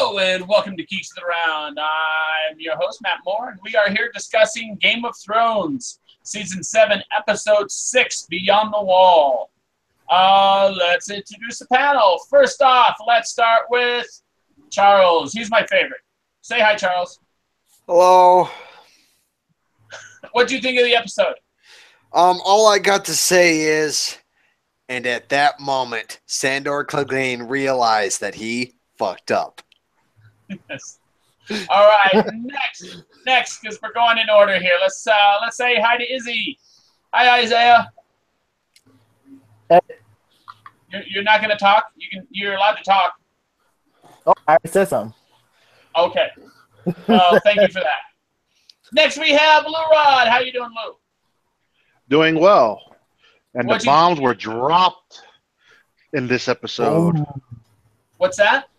Hello and welcome to Geeks of the Round. I'm your host, Matt Moore, and we are here discussing Game of Thrones, Season 7, Episode 6, Beyond the Wall. Let's introduce the panel. First off, let's start with Charles. He's my favorite. Say hi, Charles. Hello. What do you think of the episode? All I got to say is, and at that moment, Sandor Clegane realized that he fucked up. Yes. All right, next, because we're going in order here. Let's say hi to Izzy. Hi, Isaiah. Hey. You're not going to talk. You're allowed to talk. Oh, I already said something. Okay. Well, thank you for that. Next, we have Lou Rod. How you doing, Lou? Doing well. And the bombs were dropped in this episode. Oh. What's that?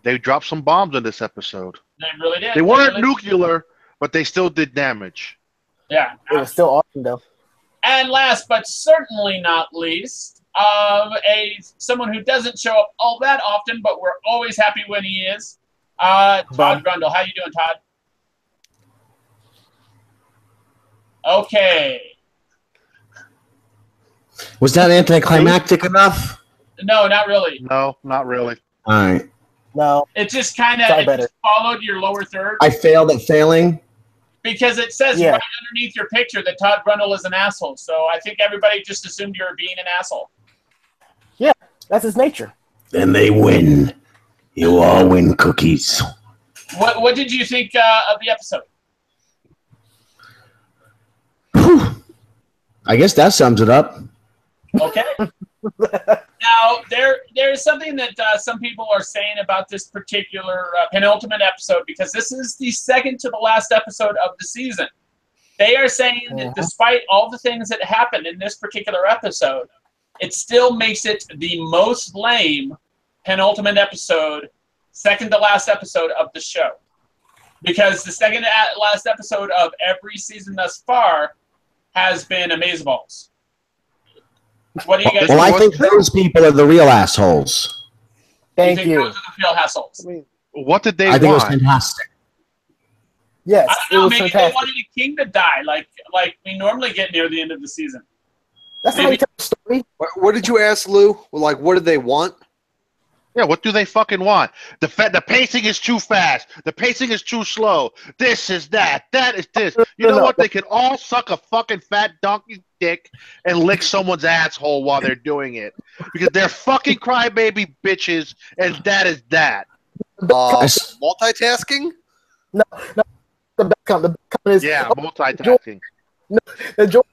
They dropped some bombs in this episode. They really did. They weren't nuclear, but they still did damage. Yeah. It was still awesome, though. And last but certainly not least, someone who doesn't show up all that often, but we're always happy when he is, Todd Grundle. How you doing, Todd? Okay. Was that anticlimactic enough? No, not really. No, not really. All right. No. It just kind of followed your lower third. I failed at failing? Because it says right underneath your picture that Todd Grundle is an asshole. So I think everybody just assumed you were being an asshole. Yeah, that's his nature. Then they win. You all win cookies. What did you think of the episode? Whew. I guess that sums it up. Okay. Now, there's something that some people are saying about this particular penultimate episode, because this is the second to the last episode of the season. They are saying that despite all the things that happened in this particular episode, it still makes it the most lame penultimate episode, second to last episode of the show. Because the second to last episode of every season thus far has been Amazeballs. What do you guys? Well, I think those people are the real assholes. Thank you. Those are the real assholes. I mean, what did they I think it was want? fantastic. Yes, I don't know. Maybe fantastic. they wanted a king to die, like we normally get near the end of the season. That's how you tell the story. What did you ask, Lou? Like, what did they want? Yeah, what do they fucking want? The pacing is too fast. The pacing is too slow. This is that. That is this. You know what? They can all suck a fucking fat donkey's dick and lick someone's asshole while they're doing it. Because they're fucking crybaby bitches, and that is that. Multitasking? No. The back comment is multitasking. George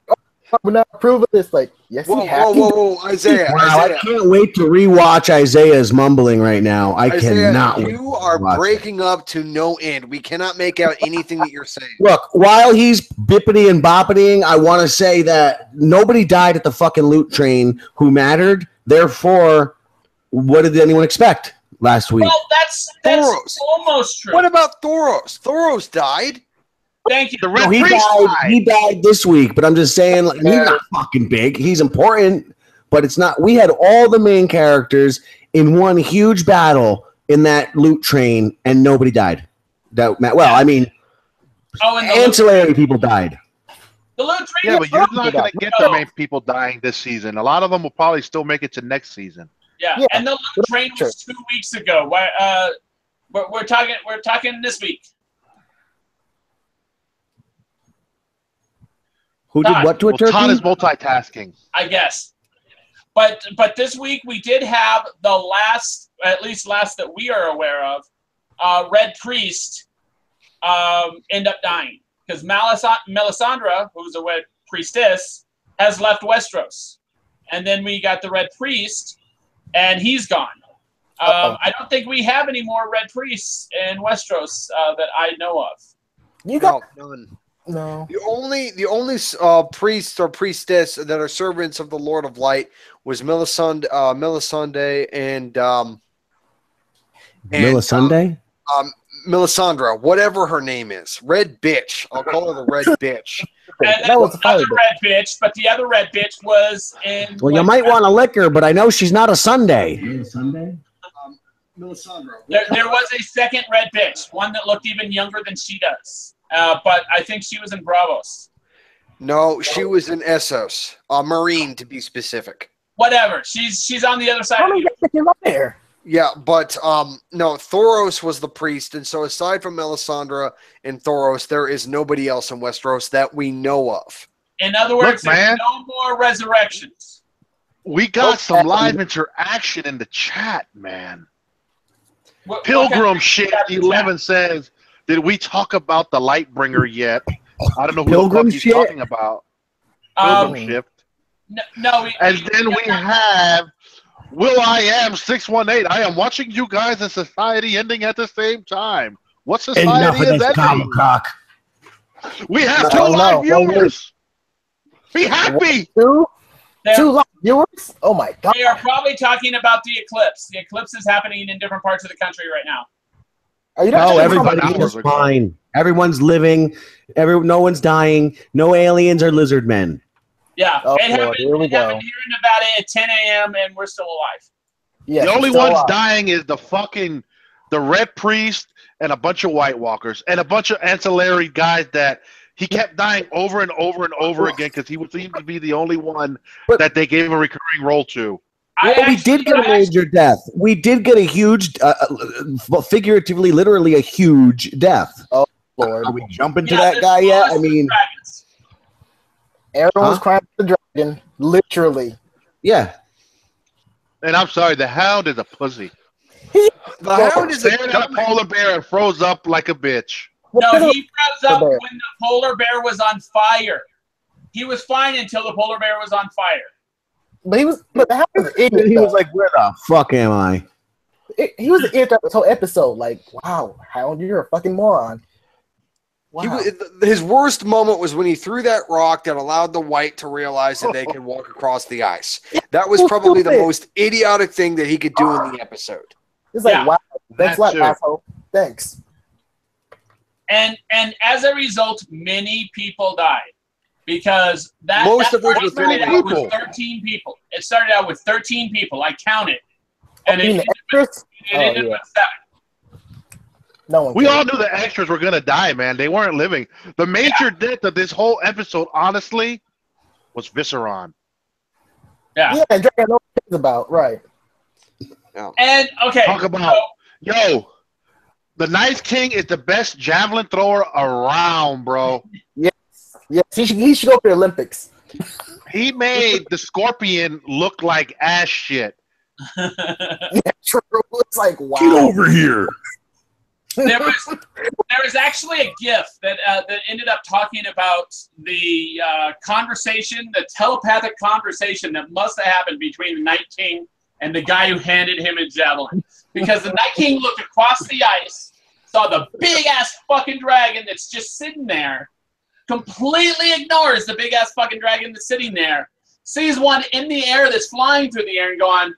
would not approve of this. Like, yes, whoa, Isaiah. Wow, Isaiah. I can't wait to rewatch Isaiah's mumbling right now. Cannot wait. You are breaking up to no end. We cannot make out anything that you're saying. Look, while he's bippity and boppitying, I want to say that nobody died at the fucking loot train who mattered. Therefore, what did anyone expect last week? Well, that's almost true. What about Thoros? Thoros died. Thank you. He died this week, but I'm just saying, like, he's not fucking big. He's important, but it's not. We had all the main characters in one huge battle in that loot train, and nobody died. Ancillary people died. The loot train. Yeah, but you're not going to get the main people dying this season. A lot of them will probably still make it to next season. Yeah. And the loot train was 2 weeks ago. We're talking this week. Who did what to a turkey? Todd is multitasking, I guess. But this week we did have the last that we are aware of, Red Priest end up dying. Because Melisandre, who's a Red Priestess, has left Westeros. And then we got the Red Priest, and he's gone. I don't think we have any more Red Priests in Westeros that I know of. None. No. The only priest or priestess that are servants of the Lord of Light was Melisandre and Melisandre? Melisandre, whatever her name is. Red bitch. I'll call her the red bitch. And that was another red bitch, but the other red bitch was in... Well, you might want to lick her, but I know she's not a Sunday. Sunday? There was a second red bitch, one that looked even younger than she does. But I think she was in Bravos. No, she was in Essos, Marine to be specific. Whatever. She's on the other side. How many guys came up there? Yeah, but no, Thoros was the priest, and so aside from Melisandre and Thoros, there is nobody else in Westeros that we know of. In other words, Look, man. there's no more resurrections. We got some live interaction in the chat, man. Pilgrim shit 11 says, did we talk about the Lightbringer yet? I don't know who Pilgrim the fuck he's shit? talking about. Pilgrim shift. No. And then we have Will I Am 618. I am watching you guys in society ending at the same time. What society Enough of is this that? gobblecock. We have two No, live no, viewers. Be happy. Two live viewers? Oh my god! They are probably talking about the eclipse. The eclipse is happening in different parts of the country right now. Are you not No, sure everybody's hours just ago. fine. Everyone's living. No one's dying. No aliens or lizard men. Yeah, Oh, it happened, here we it happened go. here in Nevada at 10 a.m. and we're still alive. Yes, The only still ones alive. dying is the Red Priest and a bunch of White Walkers and a bunch of ancillary guys that he kept dying over and over and over again because he would seem to be the only one that they gave a recurring role to. We did get a major death. We did get a huge, figuratively, literally a huge death. Oh Lord! Are we jumping to that guy yet? I mean, Everyone's crying for the dragon, literally. yeah. And I'm sorry, the Hound is a pussy. The Hound is Stared at a polar bear and froze up like a bitch. No, he froze up when the polar bear was on fire. He was fine until the polar bear was on fire. But the Hound was an idiot. He was like, "Where the fuck am I?" He was an idiot throughout this whole episode. Like, wow, Hound, you're a fucking moron. Wow. His worst moment was when he threw that rock that allowed the White to realize that they could walk across the ice. That was probably the most idiotic thing that he could do in the episode. It's like, wow, thanks a lot, too. asshole. Thanks. And as a result, many people died. Because Most of which party was started three out with people. 13 people. It started out with 13 people. I counted. And You mean it the extras? ended with 7. No one We cares. all knew the extras were going to die, man. They weren't living. The major death of this whole episode, honestly, was Visceron. Yeah. Yeah, Dragon no one cares about, right. And, okay. Talk about, the Night King is the best javelin thrower around, bro. Yes, he should go for the Olympics. He made the Scorpion look like ass shit. Yeah, true. It's like, wow. Get over here. there was actually a GIF that ended up talking about the conversation, the telepathic conversation that must have happened between the Night King and the guy who handed him his javelin. Because the Night King looked across the ice, saw the big-ass fucking dragon that's just sitting there, completely ignores the big-ass fucking dragon that's sitting there, sees one in the air that's flying through the air and going,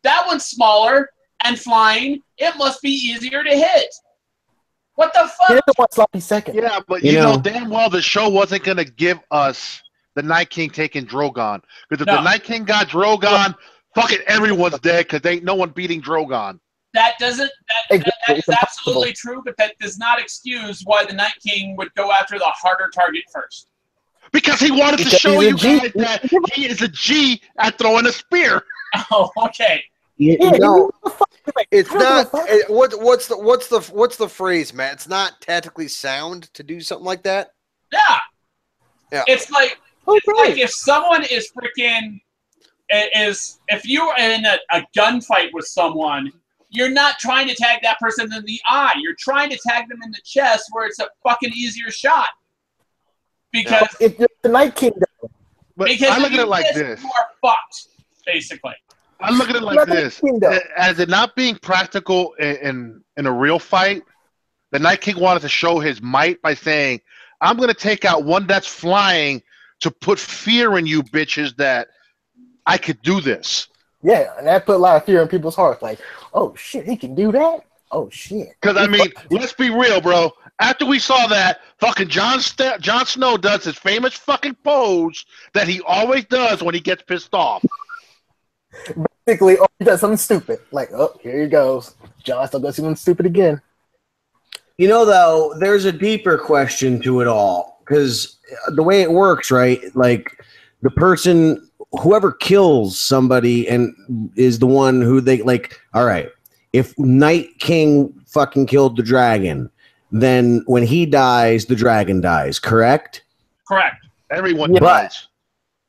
that one's smaller and flying. It must be easier to hit. What the fuck? He doesn't want sloppy second. Yeah, but You you know know- damn well the show wasn't going to give us the Night King taking Drogon. Because if No. the Night King got Drogon, fucking everyone's dead because ain't no one beating Drogon. That doesn't. Exactly. That is It's impossible. absolutely true, but that does not excuse why the Night King would go after the harder target first. Because he wanted to Because show he's a you G. guys that he is a G at throwing a spear. Oh, okay. You Yeah, know, It's I don't not. give a fuck. What's the phrase, Matt? It's not tactically sound to do something like that. Yeah. Yeah. It's like if someone is freaking if you are in a gunfight with someone, you're not trying to tag that person in the eye. You're trying to tag them in the chest where it's a fucking easier shot. Because If you're the Night King, though, But because I look if at you it like miss, this. you are fucked, basically. I look at it like Let the this. King go. As it not being practical in a real fight, the Night King wanted to show his might by saying, I'm going to take out one that's flying to put fear in you bitches that I could do this. yeah, and that put a lot of fear in people's hearts. Like, oh shit, he can do that. Oh shit. Because, I mean, let's be real, bro. After we saw that, fucking Jon Snow does his famous fucking pose that he always does when he gets pissed off. Basically, oh, he does something stupid. Like, oh, here he goes. John still does something stupid again. You know, though, there's a deeper question to it all because the way it works, right? Like the person, whoever kills somebody and is the one who they like. All right, if Night King fucking killed the dragon, then when he dies, the dragon dies. Correct? Correct. Everyone Yeah. dies.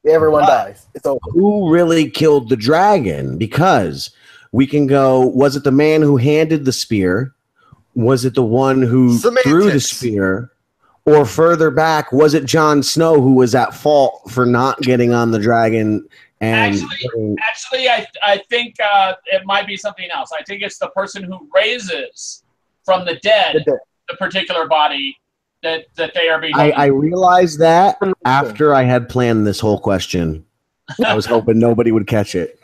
Everyone dies. It's over. Who really killed the dragon? Because we can go, was it the man who handed the spear? Was it the one who threw the spear? Or further back, was it Jon Snow who was at fault for not getting on the dragon? And actually, I think it might be something else. I think it's the person who raises from the dead the particular body that they are being. I realized that after I had planned this whole question. I was hoping nobody would catch it.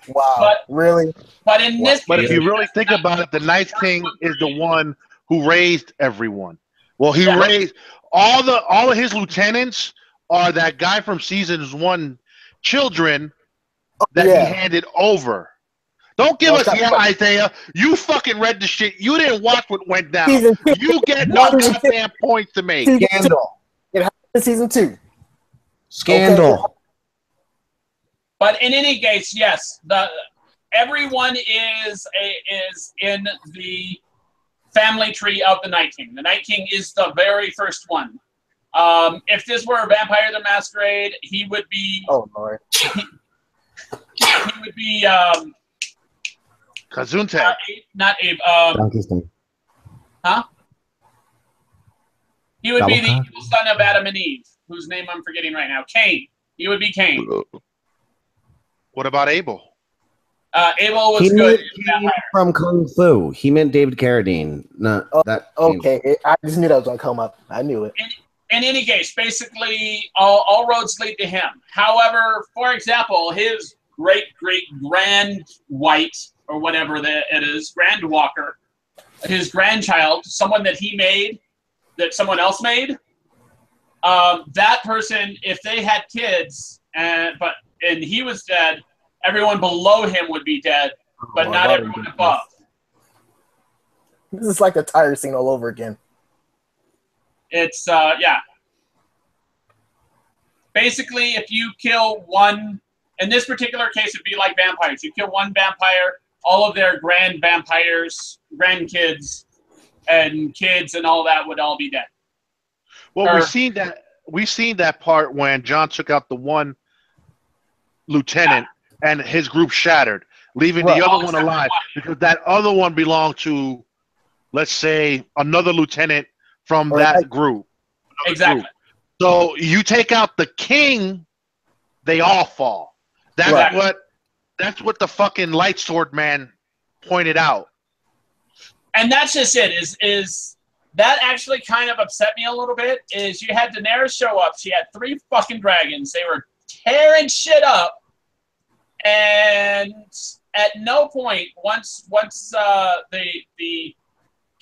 Wow, really? But in this, but if you really think about it, the Night King is the one who raised everyone. Well, he raised all of his lieutenants are that guy from seasons 1, children that he handed over. Don't give us Isaiah. You fucking read the shit. You didn't watch what went down. You get no goddamn points to make. Scandal. It happened in season 2. Scandal. Okay. But in any case, yes, everyone is in the family tree of the Night King. The Night King is the very first one. If this were a Vampire the Masquerade, he would be. Oh Lord. He would be. Kazunte. Not Abe. Huh? He would be the evil son of Adam and Eve, whose name I'm forgetting right now. Cain. He would be Cain. What about Abel? Abel was good. From Kung Fu. He meant David Carradine. Not that. Okay, I just knew that was going to come up. I knew it. In any case, basically, all roads lead to him. However, for example, his great-great-grand white, or whatever it is, Grand Walker, his grandchild, someone that he made, that someone else made, that person, if they had kids, and he was dead, everyone below him would be dead, but not everyone above. This is like the tire scene all over again. It's, yeah. Basically, if you kill one, in this particular case, it'd be like vampires. You kill one vampire, all of their grandkids, and kids and all that would all be dead. Well, we've seen that part when John took out the one lieutenant and his group shattered, leaving the other one alive because that other one belonged to, let's say, another lieutenant from that group. Exactly. Group. So you take out the king, they all fall. That's what the fucking light sword man pointed out. And that's just it. Is that actually kind of upset me a little bit? Is you had Daenerys show up. She had 3 fucking dragons. They were tearing shit up. And at no point, once the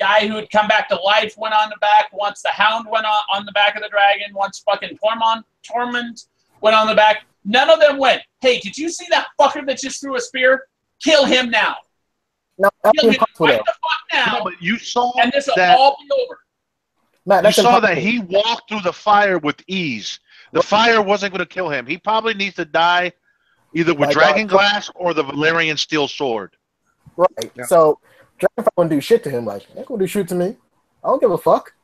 guy who had come back to life went on the back, once the Hound went on the back of the dragon, once fucking Tormund went on the back, none of them went, hey, did you see that fucker that just threw a spear? Kill him now. No, kill him right the fuck now. No, but you saw and this will all be over. Matt, you saw that he walked through the fire with ease. The fire wasn't going to kill him. He probably needs to die either with dragon glass or the Valyrian steel sword. Right. Yeah. So Dragonfire wouldn't do shit to him. Like, they gonna do shit to me. I don't give a fuck.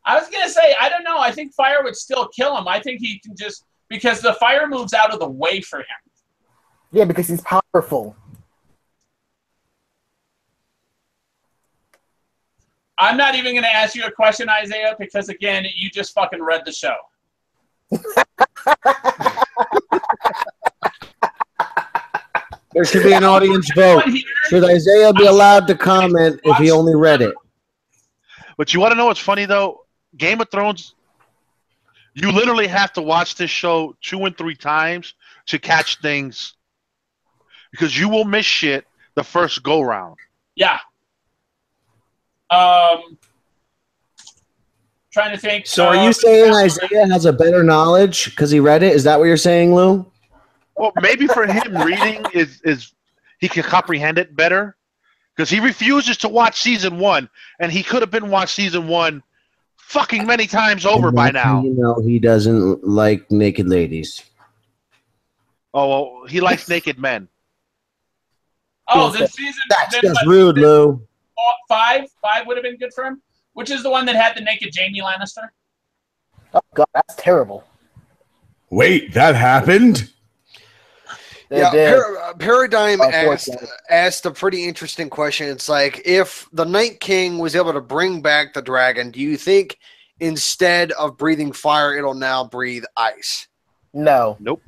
I was gonna say, I don't know. I think fire would still kill him. I think he can just because the fire moves out of the way for him. Yeah, because he's powerful. I'm not even gonna ask you a question, Isaiah, because again, you just fucking read the show. There should be an audience vote. Should Isaiah be allowed to comment if he only read it? But you want to know what's funny, though? Game of Thrones, you literally have to watch this show 2 and 3 times to catch things because you will miss shit the first go-round. Yeah. Trying to think. So are you saying Isaiah has a better knowledge because he read it? Is that what you're saying, Lou? Well, maybe for him, reading is he can comprehend it better. Because he refuses to watch season 1, and he could have been watched season 1 fucking many times over And by that's how now. you know he doesn't like naked ladies. Oh, well, he likes naked men. Oh, this season. That's then just what, rude, Lou. 5 would have been good for him. Which is the one that had the naked Jamie Lannister? Oh god, that's terrible. Wait, that happened? Paradigm Unfortunately. asked a pretty interesting question. It's like, if the Night King was able to bring back the dragon, do you think instead of breathing fire, it'll now breathe ice? No. Nope.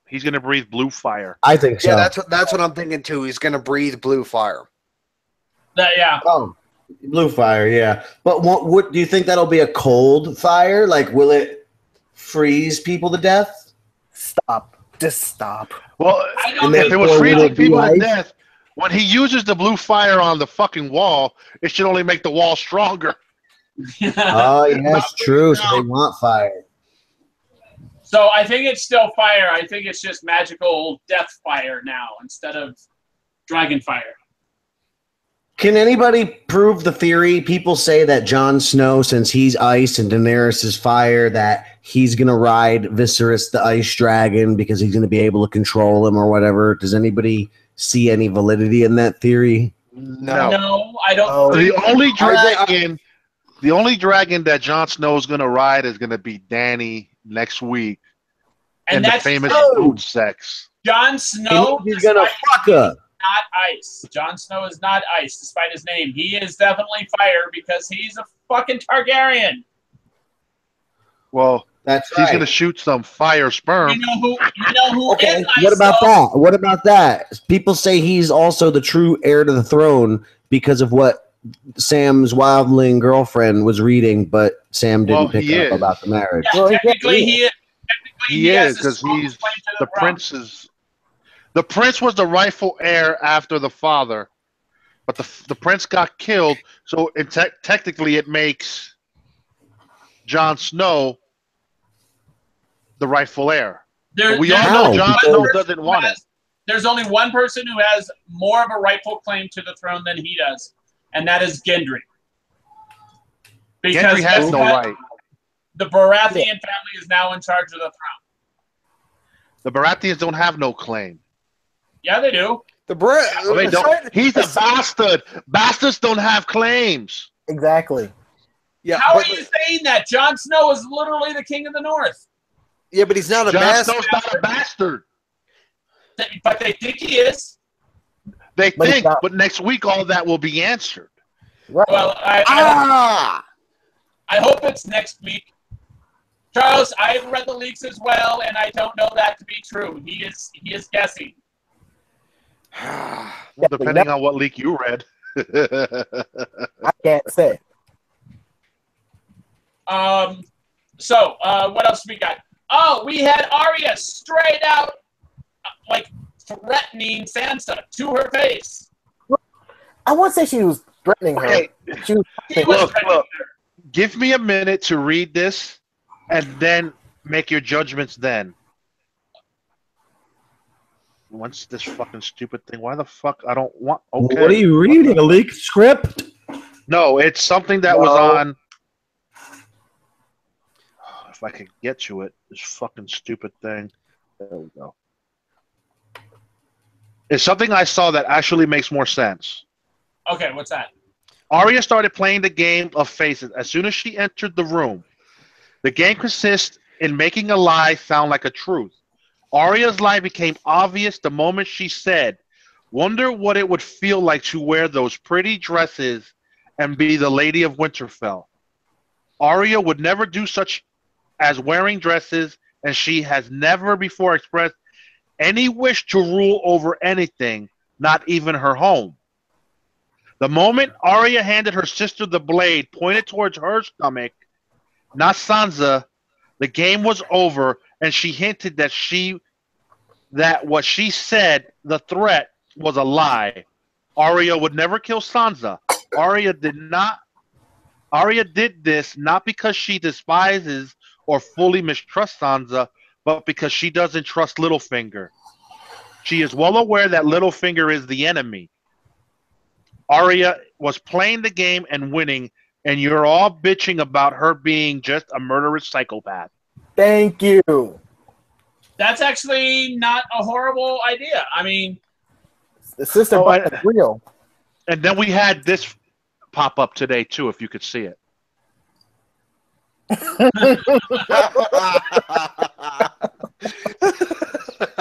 He's going to breathe blue fire. I think so. Yeah, that's what I'm thinking too. He's going to breathe blue fire. Yeah. Oh, blue fire, yeah. But what do you think that'll be a cold fire? Like, will it freeze people to death? Stop. Just stop. Well, I don't if it was Or will freezing it be people to ice? death, when he uses the blue fire on the fucking wall, it should only make the wall stronger. Oh, yes, true. So they want fire. So I think it's still fire. I think it's just magical death fire now instead of dragon fire. Can anybody prove the theory? People say that Jon Snow, since he's ice and Daenerys is fire, that he's going to ride Viserys the ice dragon because he's going to be able to control him or whatever. Does anybody see any validity in that theory? No, I don't. Oh. The only dragon that Jon Snow is going to ride is going to be Dany next week. And the that's famous true. boot sex. Jon Snow. He's going to despite fuck her. not ice. Jon Snow is not ice, despite his name. He is definitely fire because he's a fucking Targaryen. Well, That's he's right. going to shoot some fire sperm. You know who Okay, is ice, what about though? that? What about that? People say he's also the true heir to the throne because of what Sam's wildling girlfriend was reading, but Sam didn't Well, pick he up is. about the marriage. Yeah, Well, technically he is. He has is, a because strong he's claim to the throne. prince is. The prince was the rightful heir after the father, but the prince got killed, so technically it makes Jon Snow the rightful heir. There- We there's all know only Jon one Snow person doesn't who want has- it. There's only one person who has more of a rightful claim to the throne than he does, and that is Gendry. Because Gendry has no right. the Baratheon family is now in charge of the throne. The Baratheons don't have no claim. Yeah, they do. Well, they don't. He's a bastard. Bastards don't have claims. Exactly. Yeah, How but, are you saying that? Jon Snow is literally the king of the North. yeah, but he's not a Jon bastard. Snow's not a bastard. But they think he is. They But it's think, not. but next week all that will be answered. Right. Well, Ah! I hope it's next week. Charles, I've read the leaks as well, and I don't know that to be true. He is guessing. Well, Yeah, depending on what leak you read. I can't say. So, what else we got? Oh, we had Arya straight out, threatening Sansa to her face. I won't say she was threatening her. Okay. She was, He was Look, threatening look. her. Give me a minute to read this, and then make your judgments then. What's this fucking stupid thing? Why the fuck? I don't want. Okay. What are you reading? A leaked script? No, it's something that was No. on. If I could get to it, this fucking stupid thing. There we go. It's something I saw that actually makes more sense. Okay, what's that? Arya started playing the game of faces as soon as she entered the room. The game consists in making a lie sound like a truth. Arya's lie became obvious the moment she said, "Wonder what it would feel like to wear those pretty dresses and be the Lady of Winterfell." Arya would never do such as wearing dresses, and she has never before expressed any wish to rule over anything, not even her home. The moment Arya handed her sister the blade pointed towards her stomach, not Sansa, the game was over, and she hinted that what she said, the threat, was a lie. Arya would never kill Sansa. Arya did this not because she despises or fully mistrusts Sansa, but because she doesn't trust Littlefinger. She is well aware that Littlefinger is the enemy. Arya was playing the game and winning, and you're all bitching about her being just a murderous psychopath. Thank you. That's actually not a horrible idea. I mean, The sister bond is real. And then we had this pop up today too, if you could see it.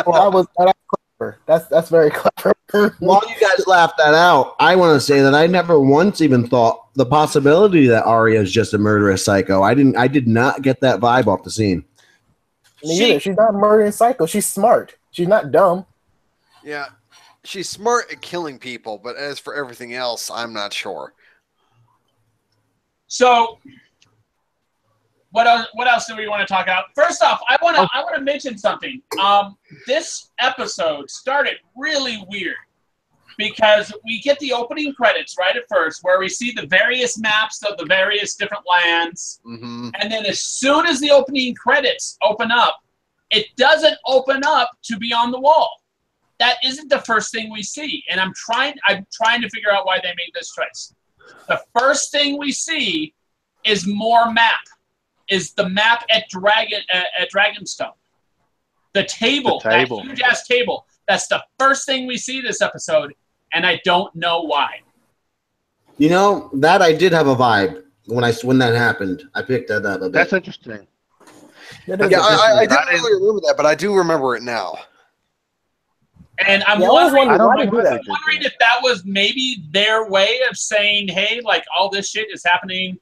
Well, that's clever. That's very clever. While you guys laughed that out, I want to say that I never once even thought the possibility that Arya is just a murderous psycho. I did not get that vibe off the scene. She's not a murdering psycho. She's smart. She's not dumb. Yeah, she's smart at killing people, but as for everything else, I'm not sure. So, what else do we want to talk about? First off, I want to mention something. This episode started really weird because we get the opening credits right at first, where we see the various maps of the various different lands, and then as soon as the opening credits open up, it doesn't open up to Beyond the Wall. That isn't the first thing we see, and I'm trying to figure out why they made this choice. The first thing we see is more map. Is the map at Dragonstone. The table. That huge-ass table. That's the first thing we see this episode, and I don't know why. You know, that I did have a vibe when that happened. I picked that up a bit. That's interesting. Yeah, I didn't really remember that, but I do remember it now. And I'm wondering if that was maybe their way of saying, hey, like, all this shit is happening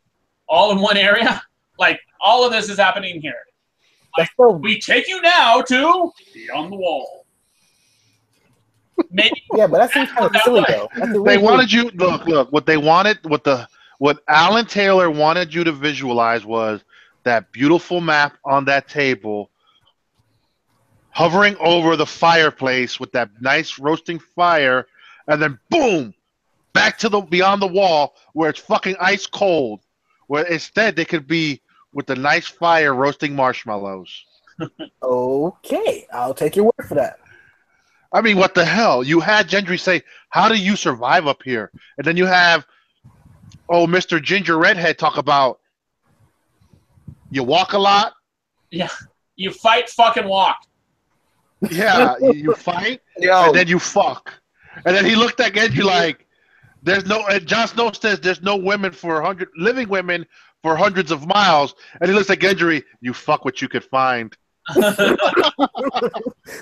all in one area. Like, all of this is happening here. Like, we take you now to Beyond the Wall. Maybe. Yeah, but that seems kind of silly, though. They wanted you, look, what they wanted, what Alan Taylor wanted you to visualize was that beautiful map on that table hovering over the fireplace with that nice roasting fire, and then boom, back to the Beyond the Wall where it's fucking ice cold. Where instead they could be with the nice fire roasting marshmallows. Okay, I'll take your word for that. I mean, what the hell? You had Gendry say, "How do you survive up here?" And then you have, Mr. Ginger Redhead talk about you walk a lot. Yeah, you fight, fucking walk. Yeah, you fight, and then you fuck. And then he looked at Gendry like, "There's no." And Jon Snow says, "There's no women for living women for hundreds of miles." And he looks at Gendry, "You fuck what you could find." But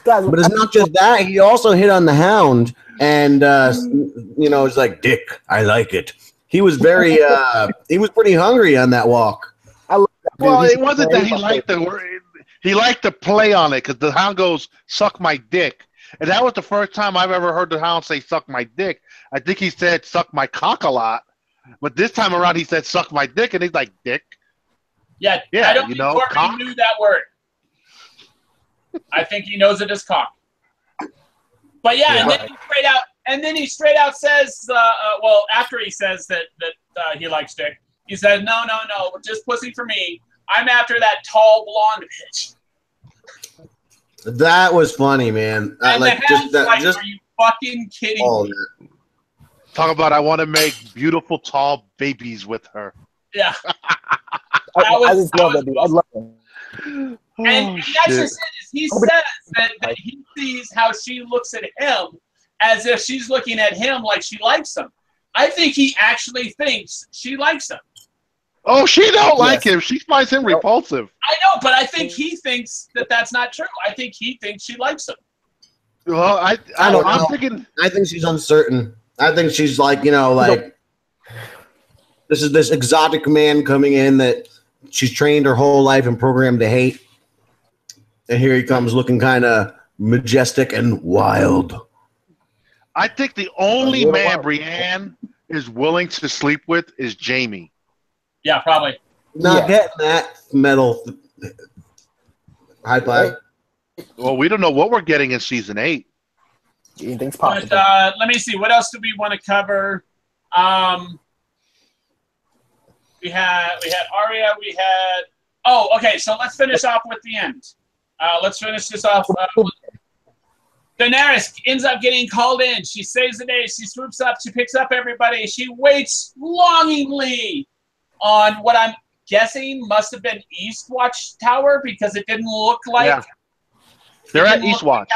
it's not just that. He also hit on the Hound, and it's like, "Dick, I like it." He was very, he was pretty hungry on that walk. Well, it wasn't that he liked the word. He liked to play on it because the Hound goes, "Suck my dick," and that was the first time I've ever heard the Hound say "suck my dick." I think he said "suck my cock" a lot, but this time around he said "suck my dick," and he's like, "Dick." Yeah, I don't think Corbin knew that word. I think he knows it as cock. But yeah, and then he straight out says, after he says that he likes dick, he says, no, just pussy for me. I'm after that tall blonde bitch. That was funny, man. And are you fucking kidding me? Talk about I want to make beautiful tall babies with her. Yeah. I just love that dude. I love him. And that's just it. He says that he sees how she looks at him as if she's looking at him like she likes him. I think he actually thinks she likes him. Oh, she don't like him. She finds him repulsive. I know, but I think he thinks that that's not true. I think he thinks she likes him. Well, I don't know. I'm thinking. I think she's uncertain. I think she's like, this is this exotic man coming in that she's trained her whole life and programmed to hate. And here he comes looking kind of majestic and wild. I think the only man Brienne is willing to sleep with is Jaime. Yeah, probably. Not getting that metal high five. Well, we don't know what we're getting in season 8. Anything's possible. But, let me see. What else do we want to cover? We had Arya. We had. Oh, okay. So let's finish off with the end. Let's finish this off. Daenerys ends up getting called in. She saves the day. She swoops up. She picks up everybody. She waits longingly on what I'm guessing must have been East Watchtower because it didn't look like. Yeah. They're at East Watch.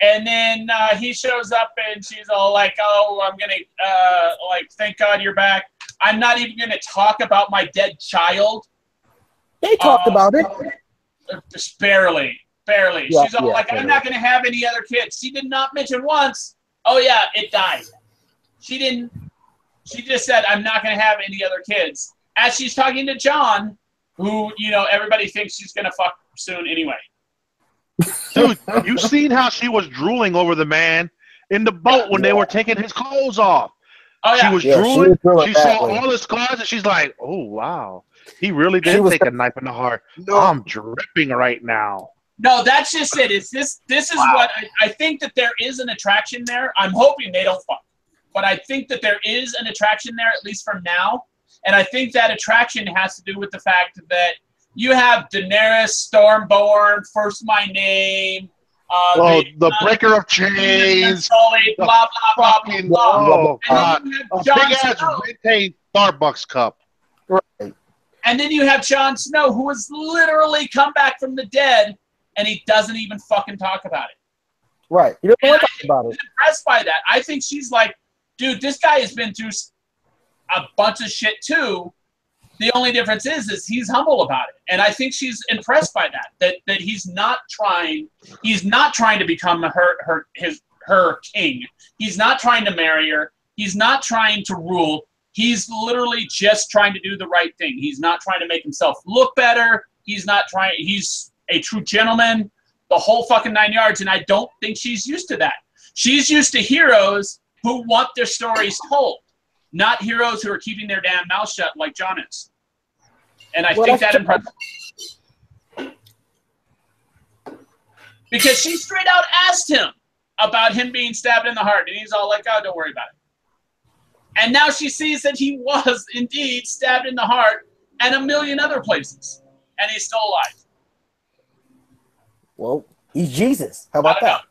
And then he shows up and she's all like, "Oh, I'm gonna thank God you're back. I'm not even gonna talk about my dead child." They talked about it. Just barely. Yeah, She's all like, "I'm not gonna have any other kids." She did not mention once, "Oh yeah, it died." She didn't. She just said, "I'm not gonna have any other kids." As she's talking to John, who everybody thinks she's gonna fuck soon anyway. Dude, you seen how she was drooling over the man in the boat when they were taking his clothes off. Oh yeah, she was drooling. She saw all the scars and she's like, "Oh wow, he really did take a knife in the heart. No. I'm dripping right now." No, that's just it. It's this is what I think that there is an attraction there. I'm hoping they don't fuck, but I think that there is an attraction there at least from now, and I think that attraction has to do with the fact that you have Daenerys, Stormborn, First My Name, the Breaker of Chains, blah blah blah blah. Oh God, a big ass vintage Starbucks cup. Right. And then you have Jon Snow, who has literally come back from the dead, and he doesn't even fucking talk about it. Right. You don't want to talk about it. I'm impressed by that. I think she's like, dude, this guy has been through a bunch of shit too. The only difference is he's humble about it, and I think she's impressed by that. That he's not trying to become her king. He's not trying to marry her. He's not trying to rule. He's literally just trying to do the right thing. He's not trying to make himself look better. He's a true gentleman, the whole fucking 9 yards, and I don't think she's used to that. She's used to heroes who want their stories told, not heroes who are keeping their damn mouth shut like Jon is. And I think that impressed me. Because she straight out asked him about him being stabbed in the heart, and he's all like, "Oh, don't worry about it." And now she sees that he was indeed stabbed in the heart and a million other places, and he's still alive. Well, he's Jesus. How about that?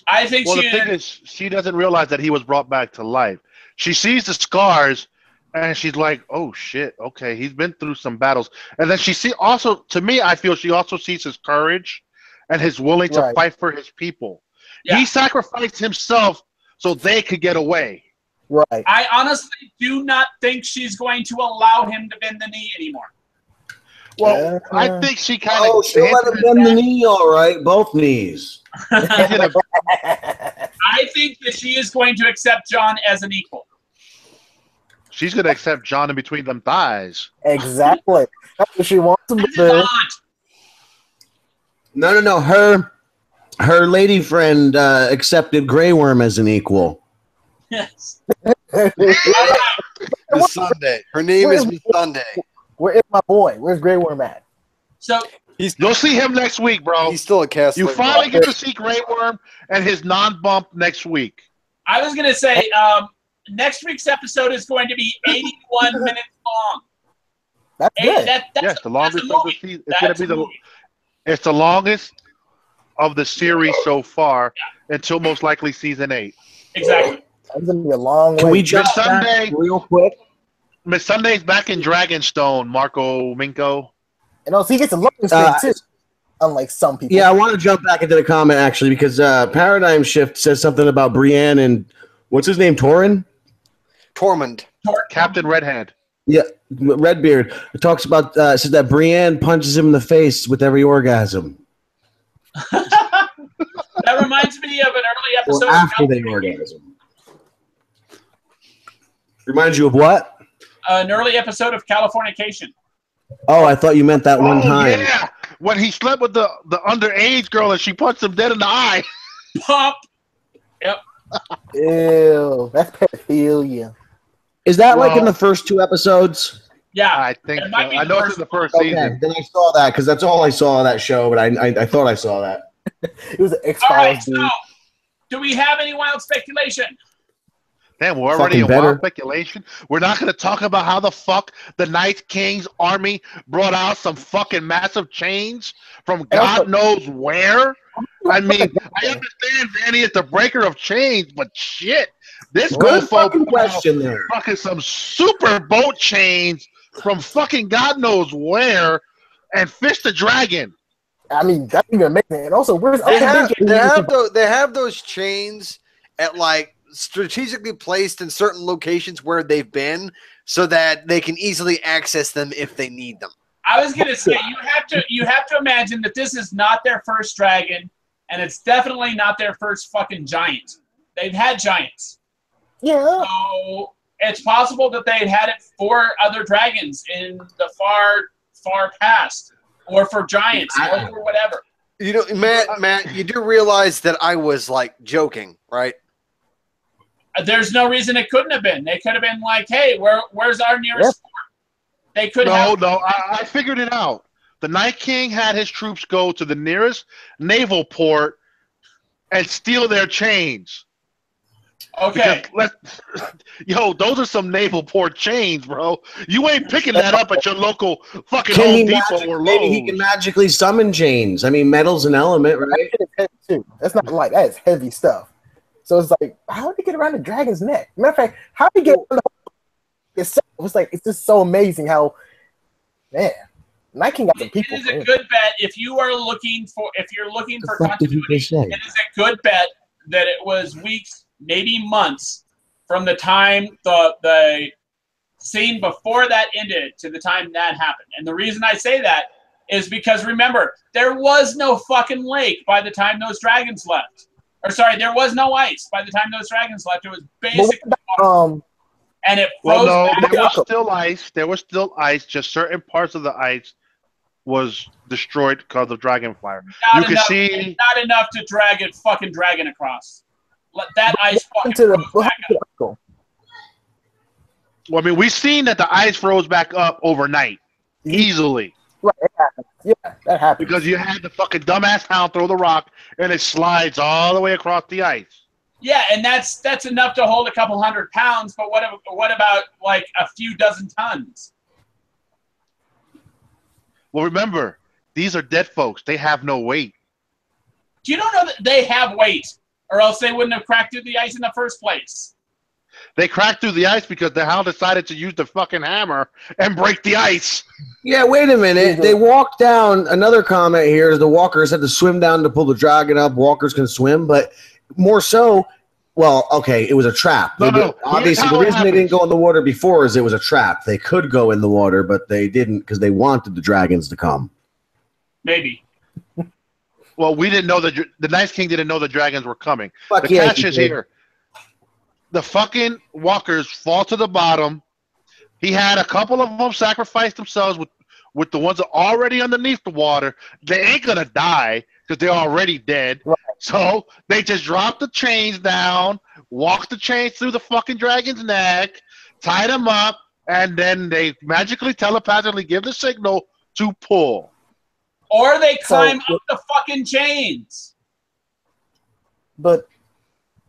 I think the thing is, she doesn't realize that he was brought back to life. She sees the scars, and she's like, "Oh shit, okay, he's been through some battles." And then to me, I feel she also sees his courage and his willing to fight for his people. Yeah. He sacrificed himself so they could get away. Right. I honestly do not think she's going to allow him to bend the knee anymore. Well, I think she kind of. Oh, she'll let him bend the knee, all right, both knees. I think that she is going to accept Jon as an equal. She's going to accept Jon in between them thighs. Exactly. That's what she wants him to do. No. Her lady friend accepted Grey Worm as an equal. Yes. Miss Sunday. Her name is Miss Sunday. Where is my boy? Where's Grey Worm at? So you'll see him next week, bro. He's still a cast. You finally get to see Grey Worm and his non-bump next week. I was going to say, next week's episode is going to be 81 minutes long. That's good. Yes, the longest of the season. It's going to be it's the longest of the series so far until most likely season 8. Exactly. That's going to be a long way. Can we jump back real quick? Miss Sunday's back in Dragonstone, Marco Minko. And also, he gets a looking screen too, unlike some people. Yeah, I want to jump back into the comment actually because Paradigm Shift says something about Brienne and what's his name, Tormund. Captain Redhead. Yeah, Redbeard. It talks about says that Brienne punches him in the face with every orgasm. That reminds me of an early episode. Or after the orgasm. Reminds you of what? An early episode of Californication. Oh, I thought you meant that one time. Yeah, when he slept with the underage girl and she punched him dead in the eye. Pop. Yep. Ew, that's pedophilia. Is that like in the first 2 episodes? Yeah, I think so. I know it's in the first season. Then I saw that because that's all I saw of that show, but I thought I saw that. It was an X-Files. All right, so do we have any wild speculation? Damn, we're already in wild speculation. We're not going to talk about how the fuck the Night King's army brought out some fucking massive chains from God knows where. I mean, I understand Danny is the breaker of chains, but shit, this good fucking question there. Fucking some super boat chains from fucking God knows where, and fish the dragon. I mean, that's even amazing. And also, where's they have those chains at like strategically placed in certain locations where they've been, so that they can easily access them if they need them. I was gonna say you have to imagine that this is not their first dragon, and it's definitely not their first fucking giant. They've had giants. Yeah. So it's possible that they've had it for other dragons in the far past, or for giants, or for whatever. You know, Matt, you do realize that I was like joking, right? There's no reason it couldn't have been. They could have been like, "Hey, where's our nearest port?" They could have. No, I figured it out. The Night King had his troops go to the nearest naval port and steal their chains. Okay. Yo, those are some naval port chains, bro. You ain't picking that up at your local fucking Home Depot or Lowe's. Maybe he can magically summon chains. I mean, metal's an element, right? Heavy too. That's not light. That is heavy stuff. So it's like, how did he get around the dragon's neck? Matter of fact, how did he get around it's like, it's just so amazing how, man, Night King got some people. It is a good bet if you're looking for continuity. It is a good bet that it was weeks, maybe months, from the time the scene before that ended to the time that happened. And the reason I say that is because, remember, there was no fucking lake by the time those dragons left. Or sorry, there was no ice by the time those dragons left. It was basically and it froze back there up. was still ice. There was still ice. Just certain parts of the ice was destroyed because of Dragonfire. Not enough to drag a fucking dragon across. Let that ice fucking froze back up. Well, I mean, we've seen that the ice froze back up overnight, easily. Right, it happens. Yeah, that happens. Because you had the fucking dumbass hound throw the rock, and it slides all the way across the ice. Yeah, and that's enough to hold a couple 100 pounds, but what about like a few dozen tons? Well, remember, these are dead folks. They have no weight. Do you not know that they have weight, or else they wouldn't have cracked through the ice in the first place? They cracked through the ice because the hound decided to use the fucking hammer and break the ice. Yeah, wait a minute. They walked down. Another comment here is the walkers had to swim down to pull the dragon up. Walkers can swim, but more so, well, okay, it was a trap. Obviously, the reason they didn't go in the water before is it was a trap. They could go in the water, but they didn't because they wanted the dragons to come. Maybe. Well, we didn't know the Night King didn't know the dragons were coming. The catch is here. The fucking walkers fall to the bottom. He had a couple of them sacrifice themselves with the ones that are already underneath the water. They ain't gonna die because they're already dead. Right. So they just drop the chains down, walk the chains through the fucking dragon's neck, tie them up, and then they magically telepathically give the signal to pull. Or they climb up the fucking chains. But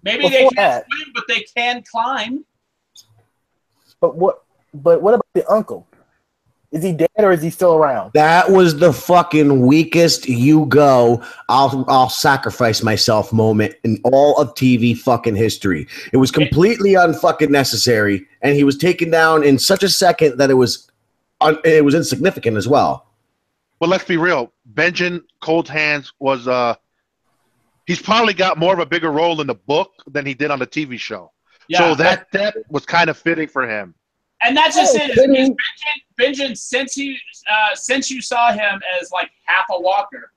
maybe they can't swim, but they can climb. But what about the uncle? Is he dead or is he still around? That was the fucking weakest you go, I'll sacrifice myself moment in all of TV fucking history. It was completely unfucking necessary, and he was taken down in such a second that it was insignificant as well. Well, let's be real. Benjen Cold Hands was he's probably got more of a bigger role in the book than he did on the TV show. Yeah, so that was kind of fitting for him. And that's just it. Benjen, since you saw him as like half a walker,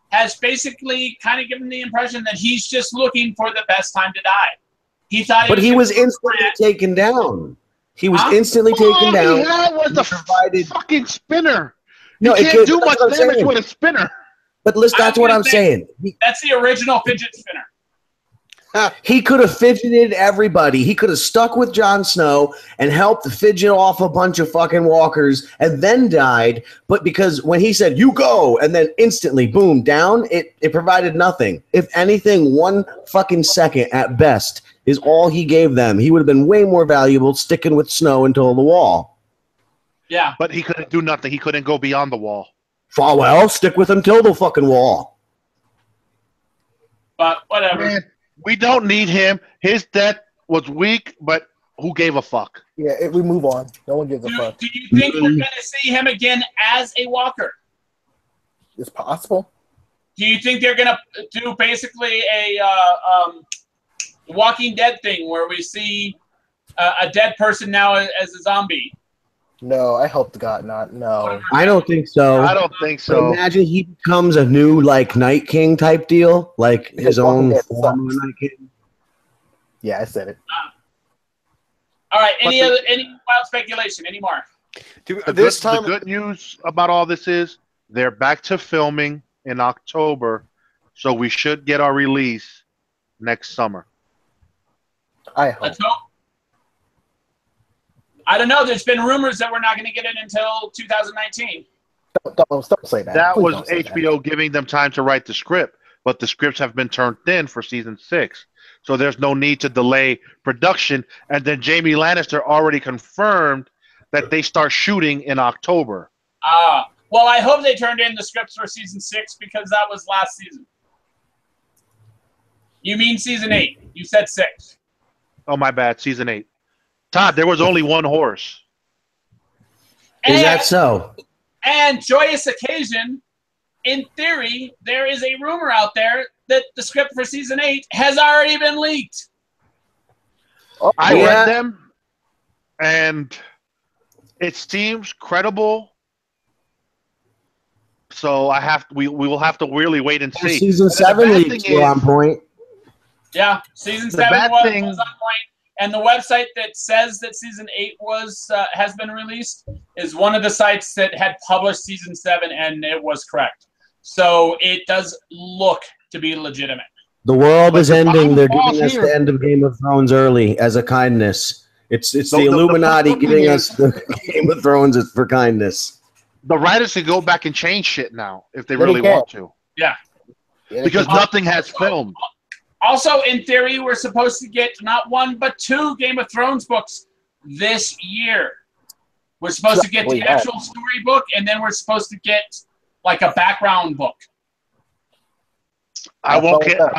has basically kind of given the impression that he's just looking for the best time to die. He thought, but he was instantly taken down. He was instantly taken down. That was the fucking spinner. No, you can't do much damage with a spinner. But listen, that's what I'm saying. That's the original fidget spinner. He could have fidgeted everybody. He could have stuck with Jon Snow and helped fidget off a bunch of fucking walkers and then died. But because when he said, you go, and then instantly, boom, down, it provided nothing. If anything, 1 fucking second at best is all he gave them. He would have been way more valuable sticking with Snow until the wall. Yeah. But he couldn't do nothing. He couldn't go beyond the wall. Oh, well, stick with him till the fucking wall. But whatever. Man, we don't need him. His death was weak, but who gave a fuck? Yeah, we move on. No one gives a fuck. Do you think we're going to see him again as a walker? It's possible. Do you think they're going to do basically a Walking Dead thing where we see a dead person now as a zombie? No, I hope to God not. No. I don't think so. I don't think But so. imagine he becomes a new like Night King type deal, like his Walking own Dead form of sucks. Night King. Yeah, I said it. All right. Any wild speculation? Any more? Dude, The good news about all this is they're back to filming in October, so we should get our release next summer. I hope. Let's hope. I don't know. There's been rumors that we're not going to get it until 2019. Don't say that. That Please was don't say HBO giving them time to write the script, but the scripts have been turned in for season 6. So there's no need to delay production. And then Jamie Lannister already confirmed that they start shooting in October. Well, I hope they turned in the scripts for season 6 because that was last season. You mean season 8? You said 6. Oh, my bad. Season 8. Todd, there was only one horse. Is that so? And joyous occasion, in theory, there is a rumor out there that the script for season 8 has already been leaked. I read them, and it seems credible. So we will have to really wait and see. Season 7 leaks were on point. Yeah, season 7 was on point. And the website that says that season 8 has been released is one of the sites that had published season 7, and it was correct. So it does look to be legitimate. The world is ending. They're giving us the end of Game of Thrones early as a kindness. It's the Illuminati giving us the Game of Thrones for kindness. The writers can go back and change shit now if they really want to. Yeah. Because nothing has filmed. Also, in theory, we're supposed to get not 1 but 2 Game of Thrones books this year. We're supposed to get the actual storybook, and then we're supposed to get like a background book. I won't get my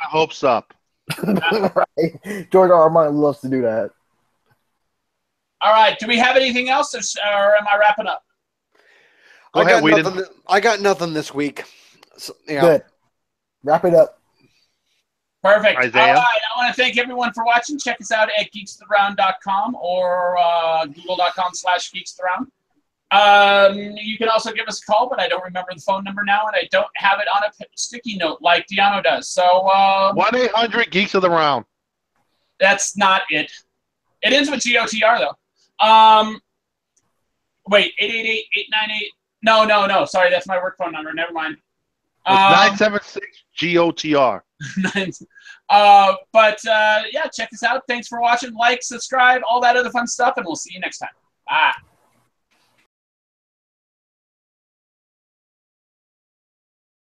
hopes up. Right. George R. R. Martin loves to do that. All right. Do we have anything else, or am I wrapping up? I got nothing this week. So, yeah. Good. Wrap it up. Perfect. Isaiah? All right. I want to thank everyone for watching. Check us out at geekstotheround.com or google.com/geekstotheround. You can also give us a call, but I don't remember the phone number now, and I don't have it on a sticky note like Deano does. So 1-800-Geeks of the Round. That's not it. It ends with GOTR, though. Wait, 888-898. No. Sorry, that's my work phone number. Never mind. It's 976-GOTR. Yeah, check us out. Thanks for watching. Like, subscribe, all that other fun stuff, and we'll see you next time. Bye.